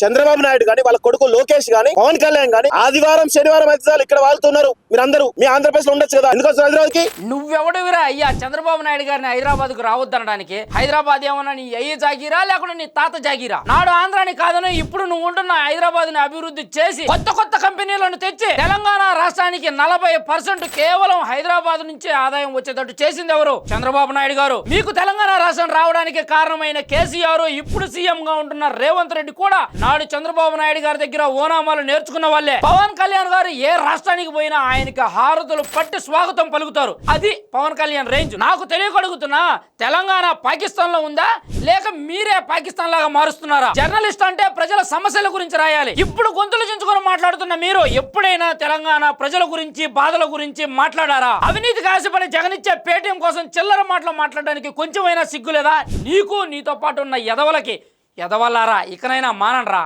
చంద్రబాబు నాయుడు గాని వాళ్ళ కొడుకు లోకేష్ గాని పవన్ కళ్యాణ్ గాని ఆదివారం శనివారం అయితే ఇక్కడ వాళ్తున్నారు. మీరు అందరూ మీ ఆంధ్రప్రదేశ్ లో ఉండొచ్చు కదా, ఎందుకు హైదరాబాద్ కి? నువ్వెవడువిరా అయ్యా చంద్రబాబు నాయుడు గారిని హైదరాబాద్ కు రావద్దనడానికి? హైదరాబాద్ ఏమన్నా నీ అయ్యి జాగీరా లేకుండా నీ తాత జాగీరా? నాడు ఆంధ్రాని కాదని ఇప్పుడు నువ్వు ఉంటున్న హైదరాబాద్ ని అభివృద్ధి చేసి కొత్త కొత్త కంపెనీలను తెచ్చి తెలంగాణ రాష్ట్రానికి 40% కేవలం హైదరాబాద్ నుంచే ఆదాయం వచ్చేటట్టు చేసింది ఎవరు? చంద్రబాబు నాయుడు గారు. మీకు తెలంగాణ రాష్ట్రం రావడానికి కారణమైన కేసీఆర్, ఇప్పుడు సీఎం గా ఉంటున్న రేవంత్ రెడ్డి కూడా నాడు చంద్రబాబు నాయుడు గారి దగ్గర ఓనామాలు నేర్చుకున్న వాళ్ళే. పవన్ కళ్యాణ్ గారు ఏ రాష్ట్రానికి పోయినా ఆయనకి హారతులు పట్టి స్వాగతం పలుకుతారు. అది పవన్ కళ్యాణ్ రేంజ్. నాకు తెలియకడుగుతున్నా, తెలంగాణ పాకిస్తాన్ లో ఉందా లేక మీరే పాకిస్తాన్ లాగా మారుస్తున్నారా? జర్నలిస్ట్ అంటే ప్రజల సమస్యల గురించి రాయాలి. ఇప్పుడు గొంతులు చించుకొని మాట్లాడుతున్న మీరు ఎప్పుడైనా తెలంగాణ ప్రజల గురించి బాధల గురించి మాట్లాడారా? అవినీతికి ఆశపడి జగనిచ్చే పేటీఎం కోసం చిల్లర మాటలు మాట్లాడడానికి కొంచెమైనా సిగ్గులేదా నీకు? నీతో పాటు ఉన్న ఎదవలకి? ఎదవల్లారా, ఇకనైనా మానండ్రా.